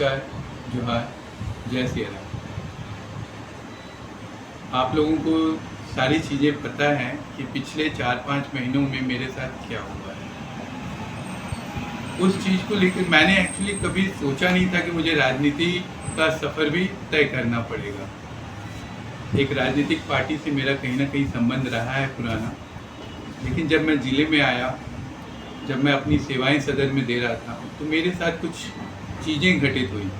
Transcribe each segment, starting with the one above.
नमस्कार, जोहार, जय सिया राम। आप लोगों को सारी चीज़ें पता हैं कि पिछले 4-5 महीनों में मेरे साथ क्या हुआ है। उस चीज़ को लेकर मैंने एक्चुअली कभी सोचा नहीं था कि मुझे राजनीति का सफ़र भी तय करना पड़ेगा। एक राजनीतिक पार्टी से मेरा कहीं ना कहीं संबंध रहा है पुराना, लेकिन जब मैं ज़िले में आया, जब मैं अपनी सेवाएं सदन में दे रहा था, तो मेरे साथ कुछ चीज़ें घटित हुई,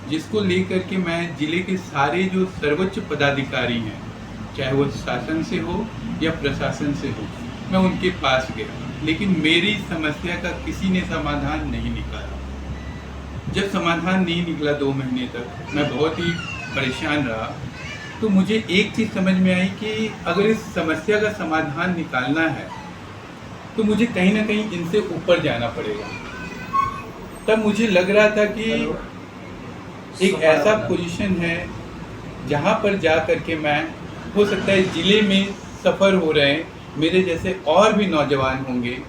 जिसको लेकर के मैं ज़िले के सारे जो सर्वोच्च पदाधिकारी हैं, चाहे वो शासन से हो या प्रशासन से हो, मैं उनके पास गया, लेकिन मेरी समस्या का किसी ने समाधान नहीं निकाला। जब समाधान नहीं निकला 2 महीने तक, मैं बहुत ही परेशान रहा। तो मुझे एक चीज़ समझ में आई कि अगर इस समस्या का समाधान निकालना है तो मुझे कहीं ना कहीं इनसे ऊपर जाना पड़ेगा। तब मुझे लग रहा था कि एक ऐसा पोजीशन है जहाँ पर जा कर के मैं, हो सकता है ज़िले में सफ़र हो रहे हैं मेरे जैसे और भी नौजवान होंगे,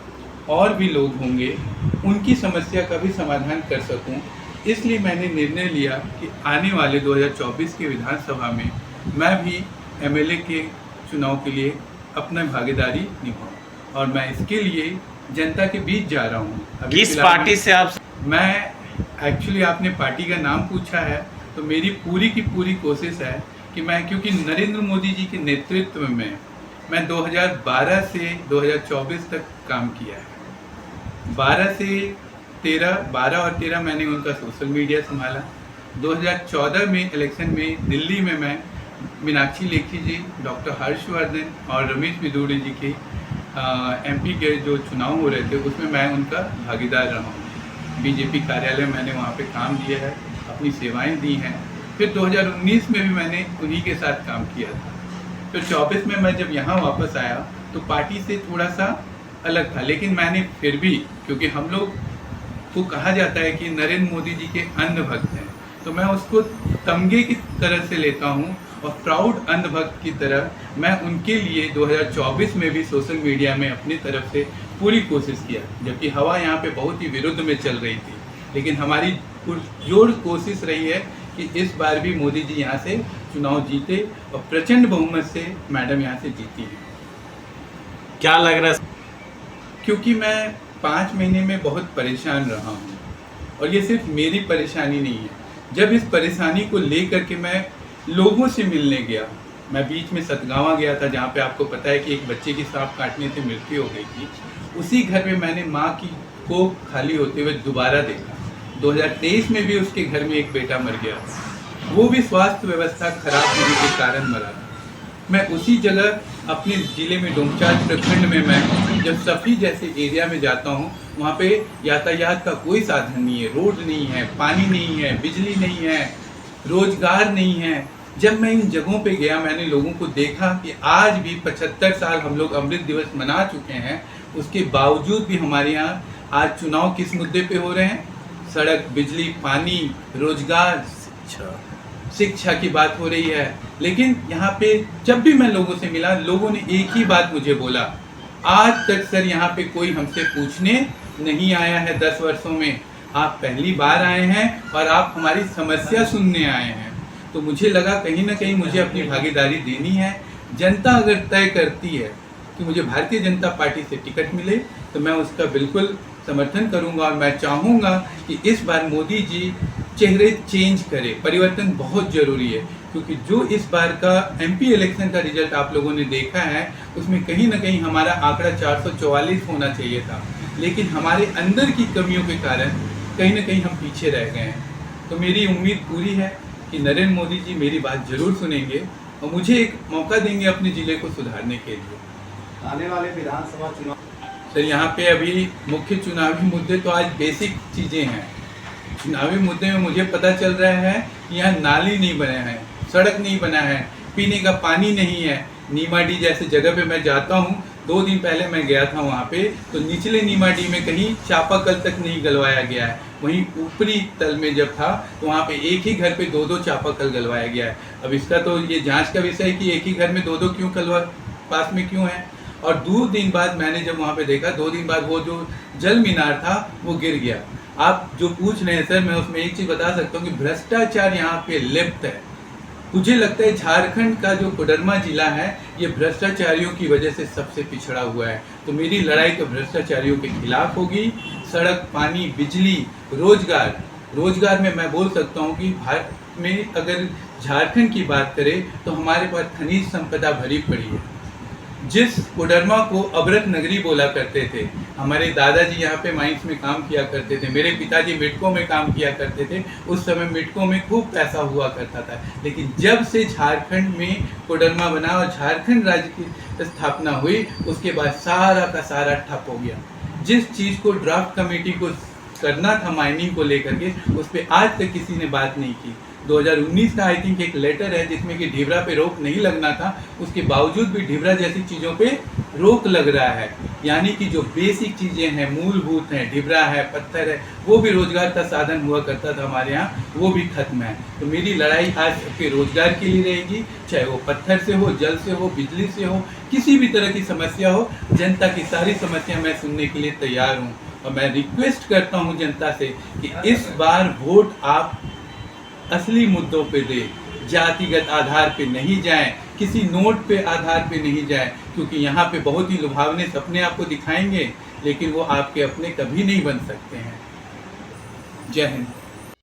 और भी लोग होंगे, उनकी समस्या का भी समाधान कर सकूं। इसलिए मैंने निर्णय लिया कि आने वाले 2024 के विधानसभा में मैं भी एमएलए के चुनाव के लिए अपना भागीदारी निभाऊं, और मैं इसके लिए जनता के बीच जा रहा हूं। किस पार्टी से आप? मैं एक्चुअली, आपने पार्टी का नाम पूछा है, तो मेरी पूरी की पूरी कोशिश है कि मैं, क्योंकि नरेंद्र मोदी जी के नेतृत्व में मैं 2012 से 2024 तक काम किया है। 12 और 13 मैंने उनका सोशल मीडिया संभाला। 2014 में इलेक्शन में दिल्ली में मैं मीनाक्षी लेखी जी, डॉक्टर हर्षवर्धन और रमेश बिदूड़ी जी के एमपी के जो चुनाव हो रहे थे, उसमें मैं उनका भागीदार रहा हूँ। बीजेपी कार्यालय मैंने वहाँ पे काम दिया है, अपनी सेवाएं दी हैं। फिर 2019 में भी मैंने उन्हीं के साथ काम किया था। फिर 24 में मैं जब यहाँ वापस आया तो पार्टी से थोड़ा सा अलग था, लेकिन मैंने फिर भी, क्योंकि हम लोग को कहा जाता है कि नरेंद्र मोदी जी के अंध भक्त हैं, तो मैं उसको तमगे की तरह से लेता हूँ, और प्राउड अंध भक्त की तरह मैं उनके लिए 2024 में भी सोशल मीडिया में अपनी तरफ से पूरी कोशिश किया। जबकि हवा यहाँ पे बहुत ही विरुद्ध में चल रही थी, लेकिन हमारी पुरजोर कोशिश रही है कि इस बार भी मोदी जी यहाँ से चुनाव जीते, और प्रचंड बहुमत से मैडम यहाँ से जीती है। क्या लग रहा है? क्योंकि मैं 5 महीने में बहुत परेशान रहा हूँ, और ये सिर्फ मेरी परेशानी नहीं है। जब इस परेशानी को लेकर के मैं लोगों से मिलने गया, मैं बीच में सतगावा गया था, जहाँ पे आपको पता है कि एक बच्चे की सांप काटने से मृत्यु हो गई थी। उसी घर में मैंने माँ की कोख खाली होते हुए दोबारा देखा। 2023 में भी उसके घर में एक बेटा मर गया, वो भी स्वास्थ्य व्यवस्था खराब होने के कारण मरा। मैं उसी जगह अपने ज़िले में डोमचांच प्रखंड में मैं जब सफ़ी जैसे एरिया में जाता हूँ, वहाँ पे यातायात का कोई साधन नहीं है, रोड नहीं है, पानी नहीं है, बिजली नहीं है, रोजगार नहीं है। जब मैं इन जगहों पे गया, मैंने लोगों को देखा कि आज भी 75 साल हम लोग अमृत दिवस मना चुके हैं, उसके बावजूद भी हमारे यहाँ आज चुनाव किस मुद्दे पे हो रहे हैं? सड़क, बिजली, पानी, रोजगार, शिक्षा की बात हो रही है। लेकिन यहाँ पे जब भी मैं लोगों से मिला, लोगों ने एक ही बात मुझे बोला, आज तक सर यहाँ पे कोई हमसे पूछने नहीं आया है। 10 वर्षों में आप पहली बार आए हैं और आप हमारी समस्या सुनने आए हैं। तो मुझे लगा कहीं ना कहीं मुझे अपनी भागीदारी देनी है। जनता अगर तय करती है कि मुझे भारतीय जनता पार्टी से टिकट मिले, तो मैं उसका बिल्कुल समर्थन करूंगा, और मैं चाहूँगा कि इस बार मोदी जी चेहरे चेंज करे। परिवर्तन बहुत ज़रूरी है, क्योंकि जो इस बार का एमपी इलेक्शन का रिजल्ट आप लोगों ने देखा है, उसमें कहीं ना कहीं हमारा आंकड़ा 444 होना चाहिए था, लेकिन हमारे अंदर की कमियों के कारण कहीं ना कहीं हम पीछे रह गए हैं। तो मेरी उम्मीद पूरी है कि नरेंद्र मोदी जी मेरी बात जरूर सुनेंगे और मुझे एक मौका देंगे अपने ज़िले को सुधारने के लिए। आने वाले विधानसभा चुनाव सर, यहाँ पे अभी मुख्य चुनावी मुद्दे तो आज बेसिक चीज़ें हैं। चुनावी मुद्दे में मुझे पता चल रहा है कि यहाँ नाली नहीं बने हैं, सड़क नहीं बना है, पीने का पानी नहीं है। नीमाडी जैसे जगह पे मैं जाता हूँ, 2 दिन पहले मैं गया था वहाँ पे, तो निचले नीमाडी में कहीं चापाकल तक नहीं गलवाया गया है। वहीं ऊपरी तल में जब था तो वहाँ पे एक ही घर पे 2-2 चापाकल गलवाया गया है। अब इसका तो ये जांच का विषय है कि एक ही घर में 2-2 क्यों पास में क्यों है। और 2 दिन बाद मैंने जब वहाँ पे देखा, 2 दिन बाद वो जो जल मीनार था वो गिर गया। आप जो पूछ रहे हैं सर, मैं उसमें एक चीज़ बता सकता हूँ कि भ्रष्टाचार यहाँ पे लिप्त है। मुझे लगता है झारखंड का जो कोडरमा जिला है ये भ्रष्टाचारियों की वजह से सबसे पिछड़ा हुआ है। तो मेरी लड़ाई तो भ्रष्टाचारियों के खिलाफ होगी। सड़क, पानी, बिजली, रोजगार में मैं बोल सकता हूँ कि भारत में अगर झारखंड की बात करें तो हमारे पास खनिज संपदा भरी पड़ी है। जिस कोडरमा को अमृत नगरी बोला करते थे, हमारे दादाजी यहाँ पे माइंस में काम किया करते थे, मेरे पिताजी मिटको में काम किया करते थे। उस समय मिटको में खूब पैसा हुआ करता था, लेकिन जब से झारखंड में कोडरमा बना और झारखंड राज्य की स्थापना हुई, उसके बाद सारा का सारा ठप हो गया। जिस चीज़ को ड्राफ्ट कमेटी को करना था माइनिंग को लेकर के, उस पर आज तक किसी ने बात नहीं की। 2019 का आई थिंक एक लेटर है जिसमें कि ढिबरा पे रोक नहीं लगना था, उसके बावजूद भी ढिबरा जैसी चीज़ों पे रोक लग रहा है। यानी कि जो बेसिक चीज़ें हैं, मूलभूत हैं, ढिबरा है, पत्थर है, वो भी रोजगार का साधन हुआ करता था हमारे यहाँ, वो भी खत्म है। तो मेरी लड़ाई आज सबके रोजगार के लिए रहेगी, चाहे वो पत्थर से हो, जल से हो, बिजली से हो, किसी भी तरह की समस्या हो। जनता की सारी समस्या मैं सुनने के लिए तैयार हूँ और मैं रिक्वेस्ट करता हूँ जनता से कि इस बार वोट आप असली मुद्दों पे दे, जातिगत आधार पे नहीं जाएं, किसी नोट पे आधार पे नहीं जाएं, क्योंकि यहाँ पे बहुत ही लुभावने सपने आपको दिखाएंगे, लेकिन वो आपके अपने कभी नहीं बन सकते हैं। जय हिंद।